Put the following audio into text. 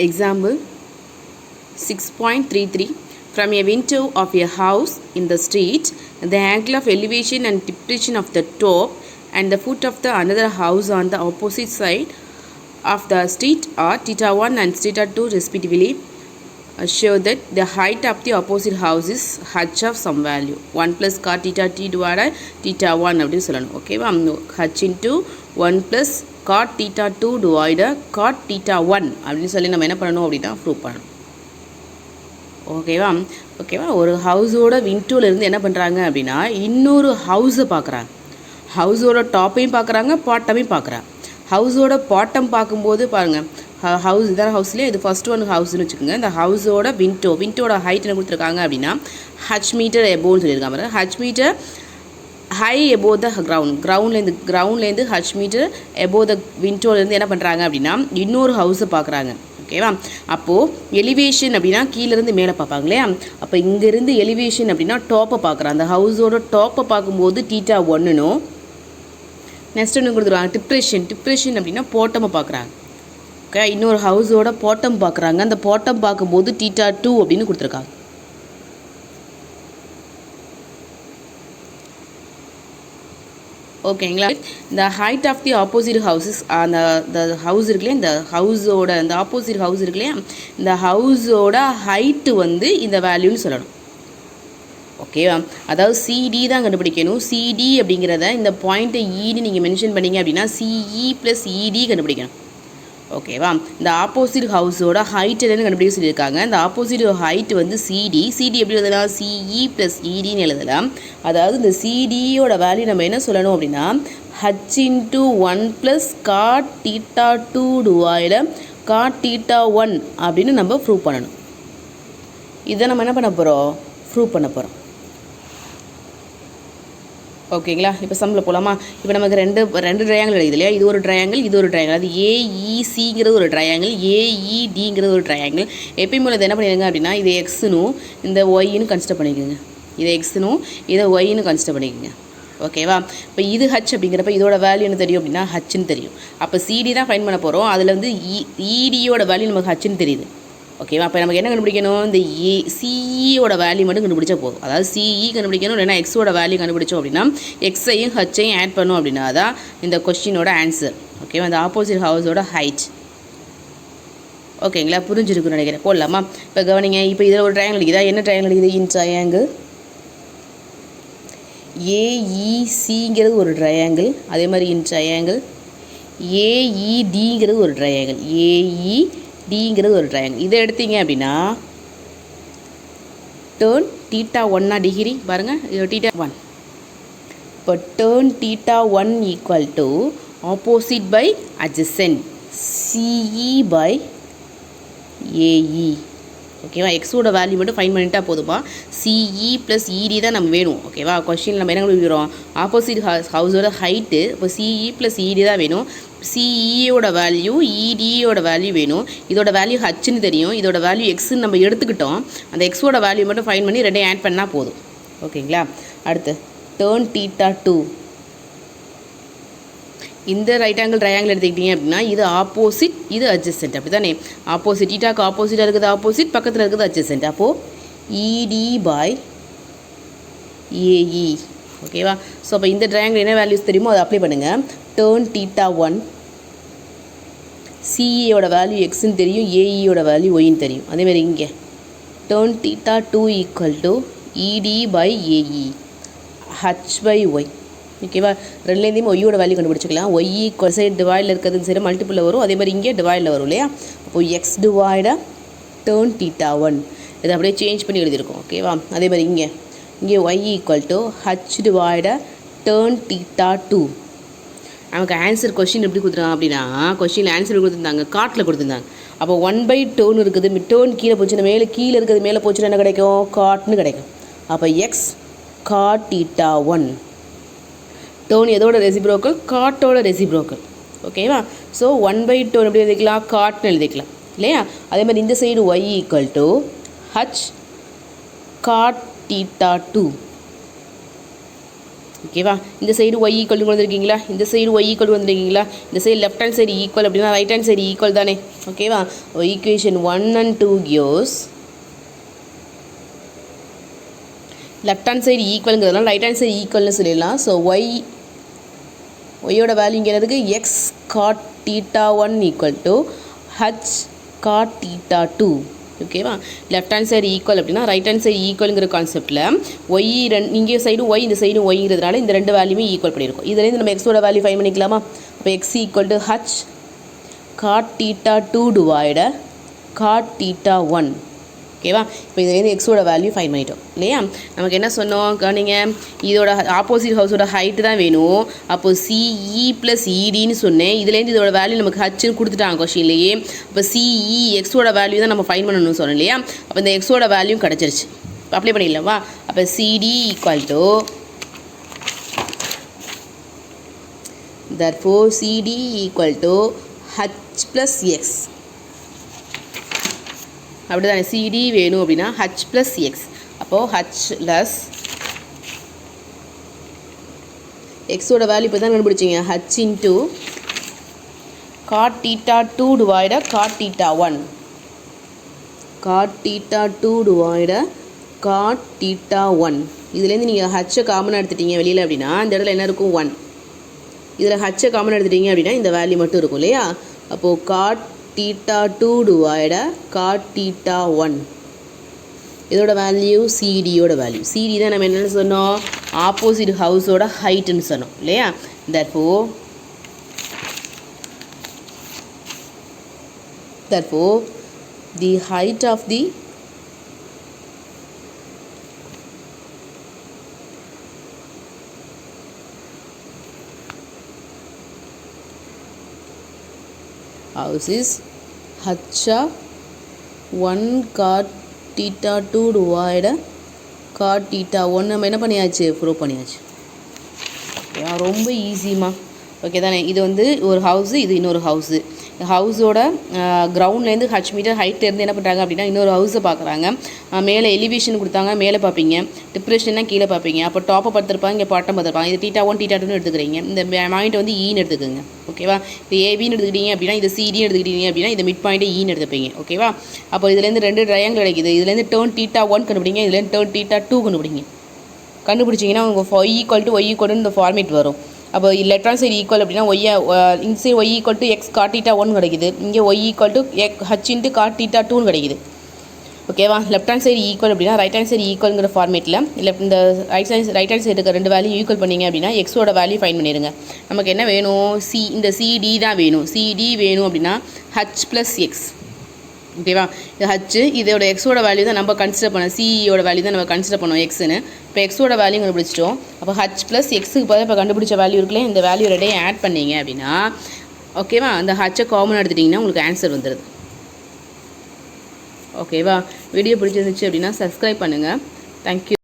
Example 6.33. From a window of a house in the street, the angle of elevation and depression of the top and the foot of the another house on the opposite side of the street are theta 1 and theta 2 respectively. Show that the height of the opposite house is h of some value 1 plus cot theta t divided theta 1 அப்படின்னு சொல்லணும். ஓகேவா, h into 1 plus cot theta 2 divided cot theta 1 அப்படின்னு சொல்லி நம்ம என்ன பண்ணணும் அப்படின்னா prove பண்ணணும். ஓகேவா, ஒரு ஹவுஸோட விண்டோலேருந்து என்ன பண்ணுறாங்க அப்படின்னா இன்னொரு ஹவுஸை பார்க்குறாங்க. ஹவுஸோட டாப்பையும் பார்க்குறாங்க, பாட்டமையும் பார்க்குறாங்க. ஹவுஸோட பாட்டம் பார்க்கும்போது பாருங்கள், ஹவுஸ் இதான் ஹவுஸ்லேயே இது ஃபஸ்ட் ஒன் ஹவுஸ்னு வச்சுக்கோங்க. இந்த ஹவுஸோட விண்டோட ஹைட் என்ன கொடுத்துருக்காங்க அப்படின்னா ஹச் மீட்டர் எபோன்னு சொல்லியிருக்காங்க. ஹச் மீட்டர் ஹை எபோ த கிரவுண்ட்லேருந்து ஹச் மீட்டர் எபோ த விண்டோலேருந்து என்ன பண்ணுறாங்க அப்படின்னா இன்னொரு ஹவுஸை பார்க்குறாங்க. ஓகேவா, அப்போது எலிவேஷன் அப்படின்னா கீழேருந்து மேலே பார்ப்பாங்க இல்லையா, அப்போ இங்கேருந்து எலிவேஷன் அப்படின்னா டாப்பை பார்க்குறாங்க. அந்த ஹவுஸோட டாப்பை பார்க்கும்போது தீட்டா 1னும் நெக்ஸ்ட் ஒன்று கொடுத்துருவாங்க டிப்ரெஷன் அப்படின்னா பாட்டமை பார்க்குறாங்க. ஓகே, இன்னொரு ஹவுஸோட பாட்டம் பார்க்குறாங்க. அந்த பாட்டம் பார்க்கும்போது தீட்டா 2 அப்படின்னு கொடுத்துருக்காங்க. ஓகேங்களா, இந்த height of the opposite houses அந்த ஹவுஸ் இருக்குல்லையா, இந்த ஹவுஸோட அந்த ஆப்போசிட் ஹவுஸ் இருக்கு இல்லையா, இந்த ஹவுஸோட ஹைட்டு வந்து இந்த வேல்யூன்னு சொல்லணும். ஓகேவா, அதாவது சிடி தான் கண்டுபிடிக்கணும். சிடி அப்படிங்கிறத இந்த பாயிண்ட்டை ஈன்னு நீங்கள் மென்ஷன் பண்ணிங்க அப்படின்னா சிஇ ப்ளஸ் இடி கண்டுபிடிக்கணும். ஓகேவா, இந்த ஆப்போசிட் ஹவுஸோட ஹைட் என்னன்னு கண்டுபிடிக்க சொல்லியிருக்காங்க. இந்த ஆப்போசிட் ஹைட் வந்து சிடி எப்படி எழுதலாம், சிஇ ப்ளஸ் இடின்னு எழுதலாம். அதாவது இந்த சிடியோட வேல்யூ நம்ம என்ன சொல்லணும் அப்படின்னா H into 1 plus God theta 2 divided God theta 1 அப்படின்னு நம்ம ப்ரூவ் பண்ணணும். இதை நம்ம என்ன பண்ண போகிறோம், ப்ரூவ் பண்ண போகிறோம். ஓகேங்களா, இப்போ சம்மில் போகலாமா. இப்போ நமக்கு ரெண்டு ட்ரையாங்கிள் இருக்குது இல்லையா, இது ஒரு ட்ரையாங்கிள். அது ஏஇசிங்கிறது ஒரு ட்ரையாங்கிள், ஏஇடிங்கிறது ஒரு ட்ரையாங்கிள். எப்பயும் இதை என்ன பண்ணிடுங்க அப்படின்னா இது எக்ஸ்னும் இந்த ஒய்ன்னு கன்சிடர் பண்ணிக்கோங்க. இதை எக்ஸ்னும் இதை ஒய்ன்னு கன்சிடர் பண்ணிக்கோங்க. ஓகேவா, இப்போ இது ஹச் அப்படிங்கிறப்ப இதோட வேல்யூ என்ன தெரியும் அப்படின்னா ஹச்ன்னு தெரியும். அப்போ சிடி தான் ஃபைன் பண்ண போகிறோம். அதில் வந்து இடியோட வேல்யூ நமக்கு ஹச்ன்னு தெரியுது. ஓகேவா, அப்போ நமக்கு என்ன கண்டுபிடிக்கணும், இந்த சிஇயோட வேல்யூ மட்டும் கண்டுபிடிச்சா போதும். அதாவது சிஇ கண்டுபிடிக்கணும், இல்லைனா எக்ஸோட வேல்யூ கண்டுபிடிச்சோம் அப்படின்னா எக்ஸையும் ஹச்சையும் ஆட் பண்ணோம் அப்படின்னா தான் இந்த கொஸ்டினோட ஆன்சர். ஓகேவா, இந்த ஆப்போசிட் ஹவுஸோட ஹைட். ஓகேங்களா, புரிஞ்சிருக்குன்னு நினைக்கிறேன். போடலாமா. இப்போ கவனிங்க, இப்போ இதில் ஒரு ட்ரையாங்கிள் இருக்குதா, என்ன ட்ரையாங்கிள் இருக்குது, இன் ட்ரையாங்கிள் ஏஇசிங்கிறது ஒரு ட்ரையாங்கிள். அதே மாதிரி இன் ட்ரையாங்கிள் ஏஇடிங்கிறது ஒரு ட்ரையாங்கிள், ஏஇடிங்கிறது ஒரு ட்ரையாங்கிள். இதை எடுத்தீங்க அப்படின்னா டேர்ன் தீட்டா 1 டிகிரி பாருங்கள், இது தீட்டா 1. இப்போ tan theta 1 equal to opposite by adjacent CE by AE. ஓகேவா, எக்ஸோட வேல்யூ மட்டும் ஃபைன் பண்ணிட்டா போதுமா. சிஇ ப்ளஸ் இடி தான் நம்ம வேணும். ஓகேவா, கொஸ்டின் நம்ம என்ன கண்டுபிடிக்கிறோம், ஆப்போசிட் ஹவுஸோட ஹைட்டு. இப்போ சிஇ ப்ளஸ் இடி தான் வேணும். சிஇயோட வேல்யூ இடியோட வேல்யூ வேணும். இதோட வேல்யூ ஹச்ன்னு தெரியும், இதோட வேல்யூ எக்ஸ்ன்னு நம்ம எடுத்துக்கிட்டோம். அந்த எக்ஸோட வேல்யூ மட்டும் ஃபைன் பண்ணி ரெண்டையும் ஆட் பண்ணால் போதும். ஓகேங்களா, அடுத்து டேர்ன் தீட்டா 2. இந்த ரைட் ஆங்கிள் ட்ரையாங்கிள் எடுத்துக்கிட்டீங்க அப்படின்னா இது ஆப்போசிட், இது அட்ஜசன்ட். அப்படி தானே, ஆப்போசிட் தீட்டாக்கு ஆப்போசிட்டாக இருக்குது ஆப்போசிட், பக்கத்தில் இருக்குது அட்ஜசன்ட். அப்போது இடி பை ஏஇ. ஓகேவா, ஸோ அப்போ இந்த ட்ரையாங்கிள் என்ன வேல்யூஸ் தெரியுமோ அதை அப்ளை பண்ணுங்கள். டேர்ன் தீட்டா 1, சிஇயோட வேல்யூ எக்ஸ்ன்னு தெரியும், ஏஇயோட வேல்யூ ஒய்ன்னு தெரியும். அதேமாதிரி இங்கே tan theta 2 equal to ED by AE h by y. ஓகேவா, ரெண்டுலேருந்தையும் ஒய்யோட வேல்யூ கண்டுபிடிச்சிக்கலாம். ஒய் ஈக்குவல் சைடு டிவைடில் இருக்கிறது சரி மல்டிபிளில் வரும், அதே மாதிரி இங்கே டிவைடில் வரும் இல்லையா. அப்போது எக்ஸ் டிவைட டேர்ன் தீட்டா 1 இதை அப்படியே சேஞ்ச் பண்ணி எழுதியிருக்கோம். ஓகேவா, அதே மாதிரி இங்கே y equal to h divide tan theta 2. நமக்கு ஆன்சர் கொஸ்டின் எப்படி கொடுத்துருக்காங்க அப்படின்னா கொஸ்டின் ஆன்சர் கொடுத்துருந்தாங்க, காட்டில் கொடுத்துருந்தாங்க. அப்போ 1/டேர்ன் இருக்குது, டேர்ன் கீழே போச்சுன்னா கீழே இருக்கிறது மேலே போச்சுன்னா என்ன கிடைக்கும், காட்னு கிடைக்கும். அப்போ எக்ஸ் காட் தீட்டா 1. டேர்ன் எதோட ரெசிப்ரோக்கல், காட்டோட ரெசிப்ரோக்கல். ஓகேவா, ஸோ 1/டேர்ன் எப்படி எழுதிக்கலாம், காட்னு எழுதிக்கலாம் இல்லையா. அதே மாதிரி இந்த side y equal to H cot theta 2. ஓகேவா? இந்த சைடு ஒய் ஈக்குவல் வந்துருக்கீங்களா, இந்த சைடு ஒய் ஈக்குவல் வந்துருக்கீங்களா, இந்த side left hand side equal அப்படின்னா ரைட் ஹேண்ட் சைடு ஈக்குவல் தானே. ஓகேவா? Equation 1 and 2 gives left hand side ஈக்குவலுங்கிறதுனால ரைட் ஹேண்ட் சைடு ஈக்குவல்னு சொல்லிடலாம். ஸோ ஒய்யோட வேல்யூ இங்கே எதுக்கு X cot theta 1 equal to H cot theta 2. ஓகேவா? லெஃப்ட் ஹேண்ட் சைடு ஈக்குவல் அப்படின்னா ரைட் ஹேண்ட் சைடு ஈக்குவலுங்கிற கான்செப்ட்டில் ஒய் இங்கே சைடு ஒய் இந்த சைடு ஒய்ங்கிறதுனால இந்த ரெண்டு வேல்யூமே ஈக்குவல் பண்ணியிருக்கும். இதுலேருந்து நம்ம எக்ஸோட வேல்யூ ஃபைண்ட் பண்ணிக்கலாமா? அப்போ X equal to H cot theta 2 divide cot theta 1. ஓகேவா? இப்போ இதுலேருந்து எக்ஸோட வேல்யூ ஃபைண்ட் பண்ணிட்டோம் இல்லையா? நமக்கு என்ன சொன்னோம் கவனிங்க, இதோட ஆப்போசிட் ஹவுஸோட ஹைட்டு தான் வேணும். அப்போது சிஇ ப்ளஸ் இடின்னு சொன்னேன். இதுலேருந்து இதோட வேல்யூ நமக்கு ஹச்சுன்னு கொடுத்துட்டாங்க கொஸ்டின்லேயே. அப்போ சிஇ எக்ஸோட வேல்யூ தான் நம்ம ஃபைண்ட் பண்ணணும்னு சொன்னோம் இல்லையா? அப்போ இந்த எக்ஸோட வேல்யூ கிடச்சிருச்சு. இப்போ அப்ளை பண்ணிடலாமா? அப்போ CD equal to therefore CD equal to H plus X. அப்படி தானே, சிடி வேணும் அப்படின்னா ஹச் ப்ளஸ் எக்ஸ். அப்போது ஹச் ப்ளஸ் எக்ஸோட வேல்யூ இப்போ தான் கண்டுபிடிச்சிங்க. H into cot theta 2 divide cot theta 1. Cot theta 2 divide cot theta 1. இதுலேருந்து நீங்கள் ஹச்சை காமனாக எடுத்துட்டீங்க வெளியில் அப்படின்னா இந்த இடத்துல என்ன இருக்கும் 1. இதில் ஹச்சை காமனாக எடுத்துட்டீங்க அப்படின்னா இந்த வேல்யூ மட்டும் இருக்கும் இல்லையா? அப்போது God theta 2 divide cot theta 1. இதோட வேல்யூ சிடியோட வேல்யூ. சிடி தான் நம்ம என்னென்னு சொன்னோம், ஆப்போசிட் ஹவுஸோட ஹைட்டுன்னு சொன்னோம் இல்லையா? therefore the height of the house is h of 1 cot theta 2 divided cot theta 1. நம்ம என்ன பண்ணியாச்சு, ப்ரூவ் பண்ணியாச்சு. ரொம்ப ஈஸிமா. ஓகே தானே? இது வந்து ஒரு ஹவுஸு, இது இன்னொரு ஹவுஸு. ஹவுஸோட கிரவுண்ட்லேருந்து ஹச் மீட்டர் ஹைட்லேருந்து என்ன பண்ணுறாங்க அப்படின்னா இன்னொரு ஹவுஸை பார்க்குறாங்க. மேலே எலிவேஷன் கொடுத்தாங்க, மேலே பார்ப்பீங்க. டிப்ரெஷன்னா கீழே பார்ப்பீங்க. அப்போ டாப்பை பார்த்துருப்பாங்க, இங்கே பாட்டம் பார்த்துருப்பாங்க. இது தீட்டா 1 தீட்டா 2ன்னு எடுத்துக்கிறீங்க. இந்த பாயிண்ட் வந்து ஈன்னு எடுத்துக்கோங்க. ஓகேவா? இது ஏபின்னு எடுத்துக்கிட்டீங்க அப்படின்னா இது சிடின்னு எடுத்துக்கிட்டீங்க அப்படின்னா இந்த மிட் பாயிண்ட்டை ஈன்னு எடுத்துப்பீங்க. ஓகேவா? அப்போ இதுலேருந்து ரெண்டு ட்ரையாங்கிள் கிடைக்குது. இதுலேருந்து டேர்ன் தீட்டா 1 கண்டுபிடிங்க, இதுலேருந்து டேர்ன் தீட்டா 2 கண்டுபிடிங்க. கண்டுபிடிச்சிங்கன்னா உங்கள் ஒய் ஈக்குவல் இந்த ஃபார்மேட் வரும். அப்போ லெஃப்ட் ஹேண்ட் சைடு ஈக்குவல் அப்படின்னா இந்த side y equal to x cot theta 1 கிடைக்குது. இங்கே y equal to h into cot theta 2 கிடைக்குது. ஓகேவா? லெஃப்ட் ஹேண்ட் சைடு ஈக்குவல் அப்படின்னா ரைட் ஹேண்ட் சைடு ஈக்குவல்ங்கிற ஃபார்மேட்டில் இந்த ரைட் ஹேண்ட் சைடு இருக்க ரெண்டு வேல்யூ ஈக்குவல் பண்ணிங்க அப்படின்னா எக்ஸோட வேல்யூ ஃபைண்ட் பண்ணிடுங்க. நமக்கு என்ன வேணும், இந்த சிடி தான் வேணும். சிடி வேணும் அப்படின்னா ஹச் ப்ளஸ் எக்ஸ். ஓகேவா? இது ஹச்சு, இதோட எக்ஸோட வேல்யூ தான் நம்ம கன்சிடர் பண்ணோம். சிஇயோட வேல்யூ தான் நம்ம கன்சிடர் பண்ணோம் எக்ஸ்னு. இப்போ எக்ஸோட வேல்யூ கண்டுபிடிச்சிட்டோம். அப்போ ஹச் ப்ளஸ் எக்ஸுக்கு பதில் இப்போ கண்டுபிடிச்ச வேல்யூ இருக்குல்ல, இந்த வேல்யூ ரெண்டையும் ஆட் பண்ணிங்க அப்படின்னா ஓகேவா, அந்த ஹச்சை காமன் எடுத்துட்டிங்கன்னா உங்களுக்கு ஆன்சர் வந்துடுது. ஓகேவா? வீடியோ பிடிச்சிருந்துச்சு அப்படின்னா சப்ஸ்கிரைப் பண்ணுங்கள். தேங்க்யூ.